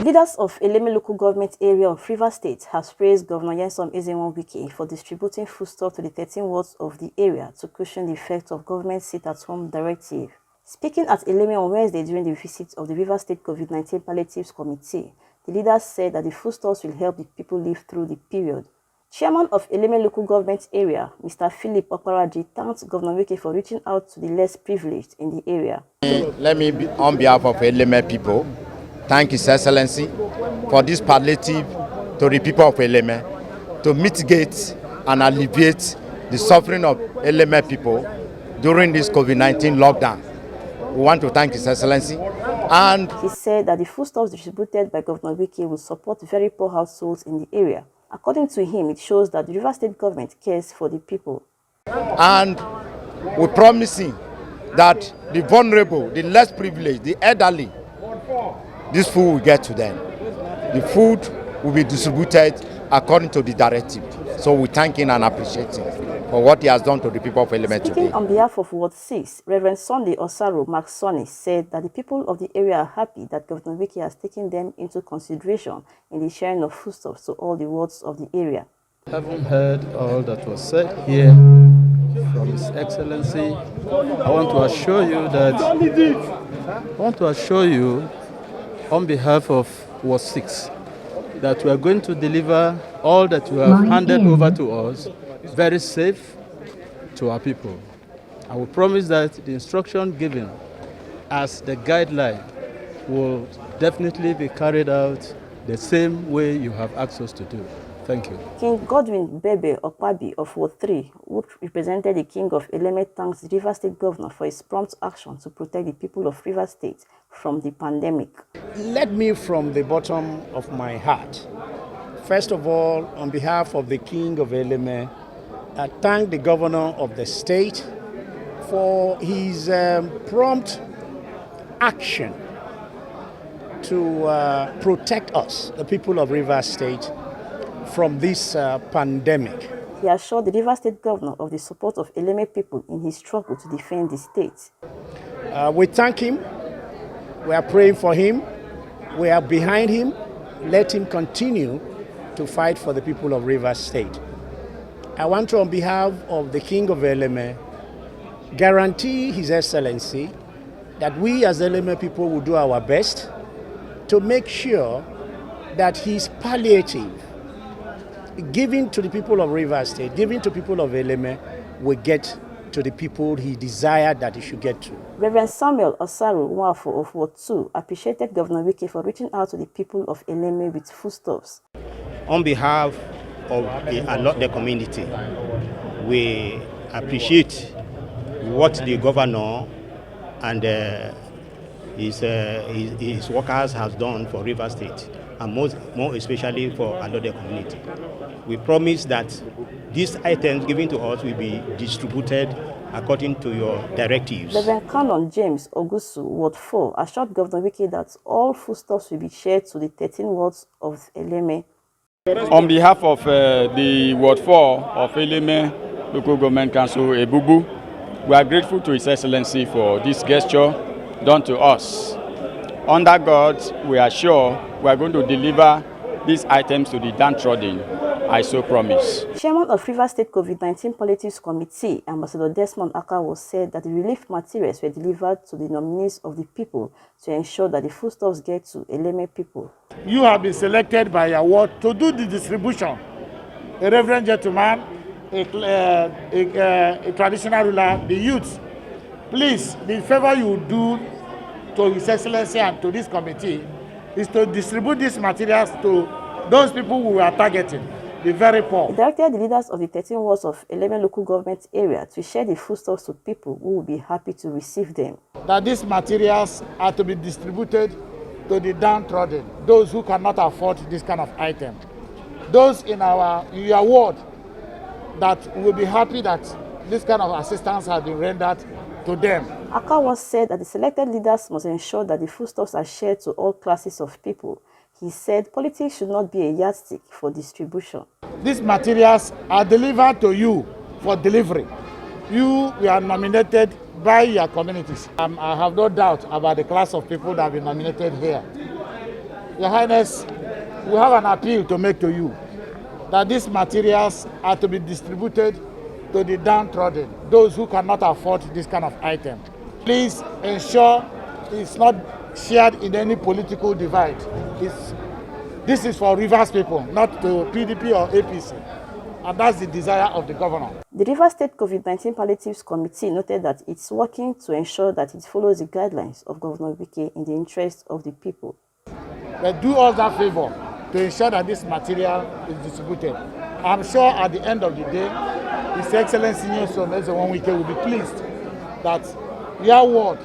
Leaders of Eleme local government area of Rivers State has praised Governor Wike for distributing foodstuffs to the 13 wards of the area to cushion the effect of government sit-at-home directive. Speaking at Eleme on Wednesday during the visit of the Rivers State COVID-19 Palliatives Committee, the leaders said that the foodstuffs will help the people live through the period. Chairman of Eleme local government area, Mr. Philip Okparaji, thanked Governor Wike for reaching out to the less privileged in the area. Let me, on behalf of Eleme people, thank His Excellency for this palliative to the people of Eleme to mitigate and alleviate the suffering of Eleme people during this COVID-19 lockdown. We want to thank His Excellency. And he said that the foodstuffs distributed by Governor Wike will support very poor households in the area. According to him, it shows that the River State government cares for the people. And we're promising that the vulnerable, the less privileged, the elderly, this food will get to them. The food will be distributed according to the directive. So we thank him and appreciate him for what he has done to the people of Eleme today. Speaking on behalf of Ward 6, Reverend Sunday Osaro Mark Sonny said that the people of the area are happy that Governor Wike has taken them into consideration in the sharing of foodstuffs to all the wards of the area. I haven't heard all that was said here from His Excellency. I want to assure you on behalf of Ward 6 that we are going to deliver all that you have handed over to us very safe to our people. I will promise that the instruction given as the guideline will definitely be carried out the same way you have asked us to do. Thank you. King Godwin Bebe Okpabi of Ward 3, who represented the King of Eleme, thanks the River State Governor for his prompt action to protect the people of River State from the pandemic. Let me, from the bottom of my heart, first of all, on behalf of the King of Eleme, I thank the Governor of the state for his prompt action to protect us, the people of River State, from this pandemic. He assured the River State Governor of the support of Eleme people in his struggle to defend the state. We thank him. We are praying for him. We are behind him. Let him continue to fight for the people of River State. I want to, on behalf of the King of Eleme, guarantee His Excellency that we as Eleme people will do our best to make sure that his palliative giving to the people of River State, giving to people of Eleme, will get to the people he desired that it should get to. Reverend Samuel Osaru Nwafo of Ward 2 appreciated Governor Wike for reaching out to the people of Eleme with foodstuffs. On behalf of the community, we appreciate what the governor and his workers have done for River State, and more especially for the community. We promise that these items given to us will be distributed according to your directives. Reverend Canon James Ogusu, Ward 4, assured Governor Wike that all foodstuffs will be shared to the 13 wards of Eleme. On behalf of the Ward 4 of Eleme Local Government Council, Ebubu, we are grateful to His Excellency for this gesture done to us. Under God, we are sure we are going to deliver these items to the downtrodden. I so promise. Chairman of River State COVID-19 Palliatives Committee, Ambassador Desmond Akawo, said that the relief materials were delivered to the nominees of the people to ensure that the foodstuffs get to Eleme people. You have been selected by your ward to do the distribution. A reverend gentleman, a traditional ruler, the youth. Please, the favor you do to His Excellency and to this committee is to distribute these materials to those people who are targeting, the very poor. He directed the leaders of the 13 wards of Eleme local government area to share the foodstuffs to people who will be happy to receive them. That these materials are to be distributed to the downtrodden, those who cannot afford this kind of item. Those in your ward that will be happy that this kind of assistance has been rendered to them. Aka once said that the selected leaders must ensure that the foodstuffs are shared to all classes of people. He said politics should not be a yardstick for distribution. These materials are delivered to you for delivery. You are nominated by your communities. I have no doubt about the class of people that have been nominated here. Your Highness, we have an appeal to make to you that these materials are to be distributed to the downtrodden, those who cannot afford this kind of item. Please ensure it's not shared in any political divide. This is for Rivers people, not to PDP or APC. And that's the desire of the governor. The Rivers State COVID-19 Palliatives Committee noted that it's working to ensure that it follows the guidelines of Governor Wike in the interest of the people. But do us that favor to ensure that this material is distributed. I'm sure at the end of the day, His Excellency Eleme Wike will be pleased that your ward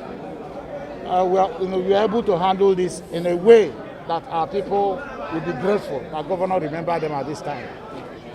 we are able to handle this in a way that our people will be grateful that Governor remember them at this time.